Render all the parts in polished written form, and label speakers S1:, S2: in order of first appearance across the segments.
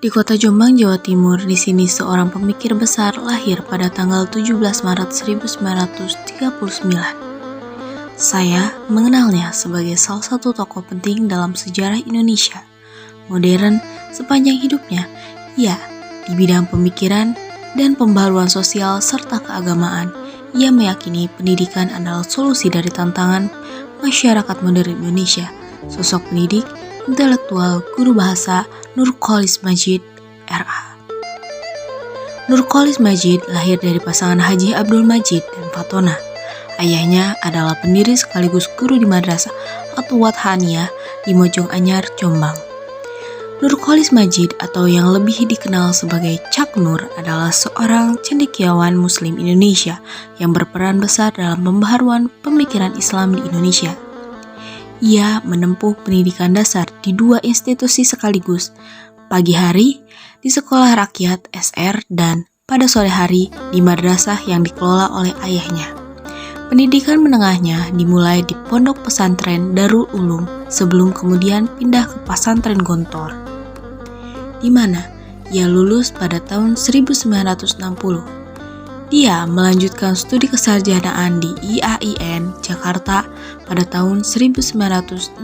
S1: Di kota Jombang, Jawa Timur, di sini seorang pemikir besar lahir pada tanggal 17 Maret 1939. Saya mengenalnya sebagai salah satu tokoh penting dalam sejarah Indonesia modern sepanjang hidupnya. Ia di bidang pemikiran dan pembaruan sosial serta keagamaan. Ia meyakini pendidikan adalah solusi dari tantangan masyarakat modern Indonesia. Sosok pendidik, intelektual, guru bahasa, Nurcholish Madjid, R.A. Nurcholish Madjid lahir dari pasangan Haji Abdul Madjid dan Fatona. Ayahnya adalah pendiri sekaligus guru di madrasah Atwat Haniyah di Mojong Anyar, Jombang. Nurcholish Madjid atau yang lebih dikenal sebagai Cak Nur adalah seorang cendekiawan Muslim Indonesia yang berperan besar dalam pembaharuan pemikiran Islam di Indonesia. Ia menempuh pendidikan dasar di dua institusi sekaligus, pagi hari di Sekolah Rakyat SR dan pada sore hari di madrasah yang dikelola oleh ayahnya. Pendidikan menengahnya dimulai di Pondok Pesantren Darul Ulum sebelum kemudian pindah ke Pesantren Gontor, di mana ia lulus pada tahun 1960. Dia melanjutkan studi kesarjanaan di IAIN Jakarta pada tahun 1961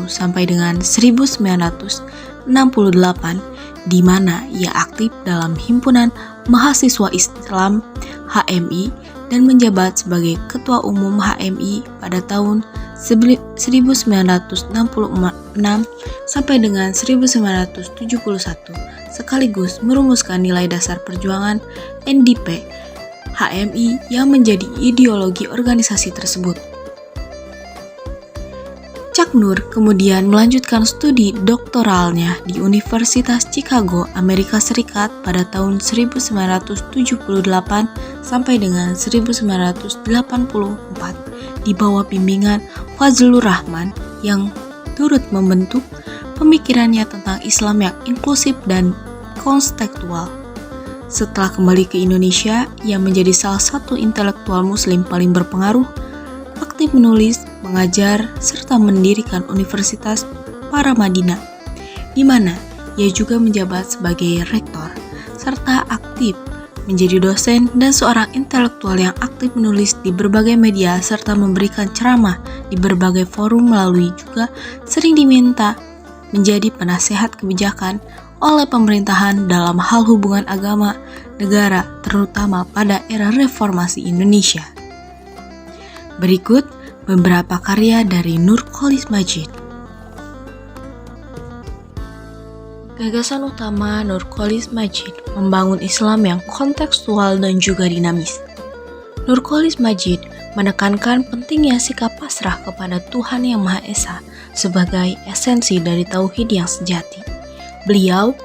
S1: sampai dengan 1968, di mana ia aktif dalam Himpunan Mahasiswa Islam HMI dan menjabat sebagai Ketua Umum HMI pada tahun 1966 sampai dengan 1971, sekaligus merumuskan nilai dasar perjuangan NDP HMI yang menjadi ideologi organisasi tersebut. Cak Nur kemudian melanjutkan studi doktoralnya di Universitas Chicago, Amerika Serikat pada tahun 1978 sampai dengan 1984 di bawah bimbingan Fazlur Rahman yang turut membentuk pemikirannya tentang Islam yang inklusif dan kontekstual. Setelah kembali ke Indonesia, ia menjadi salah satu intelektual Muslim paling berpengaruh, aktif menulis, mengajar, serta mendirikan Universitas Paramadina, di mana ia juga menjabat sebagai rektor, serta aktif menjadi dosen dan seorang intelektual yang aktif menulis di berbagai media serta memberikan ceramah di berbagai forum, melalui juga sering diminta menjadi penasehat kebijakan oleh pemerintahan dalam hal hubungan agama negara, terutama pada era reformasi Indonesia. Berikut beberapa karya dari Nurcholish Madjid. Gagasan utama Nurcholish Madjid membangun Islam yang kontekstual dan juga dinamis. Nurcholish Madjid menekankan pentingnya sikap pasrah kepada Tuhan Yang Maha Esa sebagai esensi dari tauhid yang sejati. Beliau,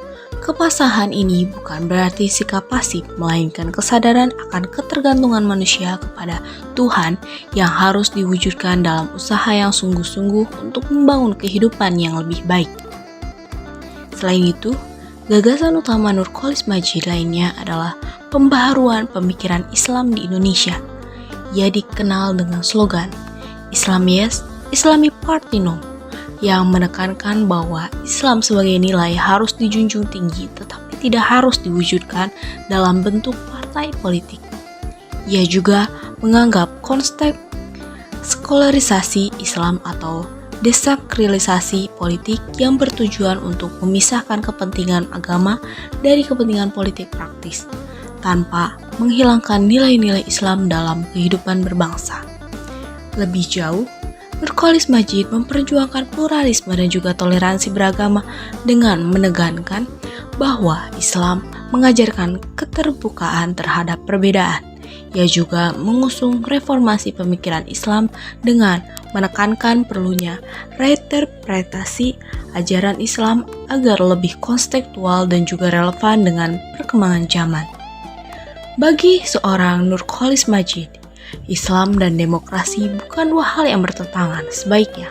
S1: kepasahan ini bukan berarti sikap pasif, melainkan kesadaran akan ketergantungan manusia kepada Tuhan yang harus diwujudkan dalam usaha yang sungguh-sungguh untuk membangun kehidupan yang lebih baik. Selain itu, gagasan utama Nurcholish Madjid lainnya adalah pembaharuan pemikiran Islam di Indonesia. Ia dikenal dengan slogan Islam Yes, Islami Party No, yang menekankan bahwa Islam sebagai nilai harus dijunjung tinggi tetapi tidak harus diwujudkan dalam bentuk partai politik. Ia juga menganggap konsep sekularisasi Islam atau desakralisasi politik yang bertujuan untuk memisahkan kepentingan agama dari kepentingan politik praktis, tanpa menghilangkan nilai-nilai Islam dalam kehidupan berbangsa. Lebih jauh, Nurcholish Madjid memperjuangkan pluralisme dan juga toleransi beragama dengan menekankan bahwa Islam mengajarkan keterbukaan terhadap perbedaan. Ia juga mengusung reformasi pemikiran Islam dengan menekankan perlunya reinterpretasi ajaran Islam agar lebih kontekstual dan juga relevan dengan perkembangan zaman. Bagi seorang Nurcholish Madjid, Islam dan demokrasi bukan dua hal yang bertentangan. Sebaiknya,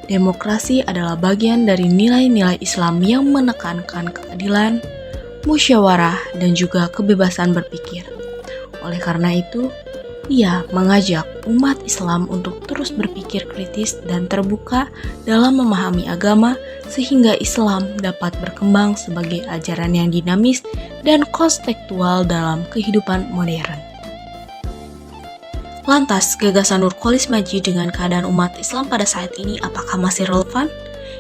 S1: demokrasi adalah bagian dari nilai-nilai Islam yang menekankan keadilan, musyawarah, dan juga kebebasan berpikir. Oleh karena itu, Ia mengajak umat Islam untuk terus berpikir kritis dan terbuka dalam memahami agama sehingga Islam dapat berkembang sebagai ajaran yang dinamis dan kontekstual dalam kehidupan modern. Lantas, gagasan Nurcholish Madjid dengan keadaan umat Islam pada saat ini apakah masih relevan?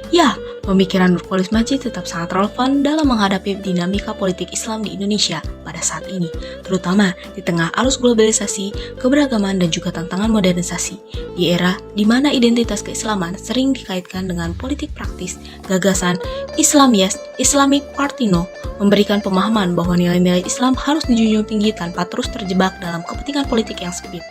S1: Ya, pemikiran Nurcholish Madjid tetap sangat relevan dalam menghadapi dinamika politik Islam di Indonesia pada saat ini, terutama di tengah arus globalisasi, keberagaman, dan juga tantangan modernisasi. Di era di mana identitas keislaman sering dikaitkan dengan politik praktis, gagasan Islam Yes, Islamic Party No memberikan pemahaman bahwa nilai-nilai Islam harus dijunjung tinggi tanpa terus terjebak dalam kepentingan politik yang sempit.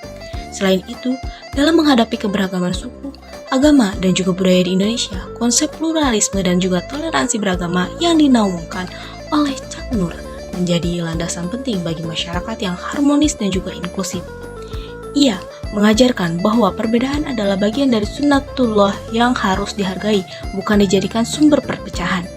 S1: Selain itu, dalam menghadapi keberagaman suku, agama, dan juga budaya di Indonesia, konsep pluralisme dan juga toleransi beragama yang dinaungkan oleh Cak Nur menjadi landasan penting bagi masyarakat yang harmonis dan juga inklusif. Ia mengajarkan bahwa perbedaan adalah bagian dari sunnatullah yang harus dihargai, bukan dijadikan sumber perpecahan.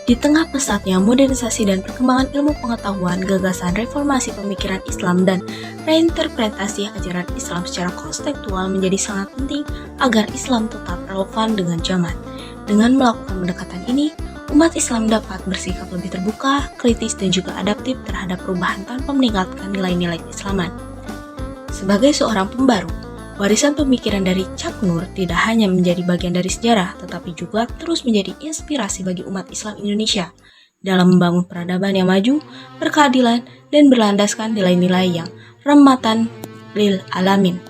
S1: Di tengah pesatnya modernisasi dan perkembangan ilmu pengetahuan, gagasan reformasi pemikiran Islam dan reinterpretasi ajaran Islam secara kontekstual menjadi sangat penting agar Islam tetap relevan dengan zaman. Dengan melakukan pendekatan ini, umat Islam dapat bersikap lebih terbuka, kritis, dan juga adaptif terhadap perubahan tanpa meninggalkan nilai-nilai keislaman. Sebagai seorang pembaru, warisan pemikiran dari Cak Nur tidak hanya menjadi bagian dari sejarah, tetapi juga terus menjadi inspirasi bagi umat Islam Indonesia dalam membangun peradaban yang maju, berkeadilan, dan berlandaskan nilai-nilai yang rahmatan lil alamin.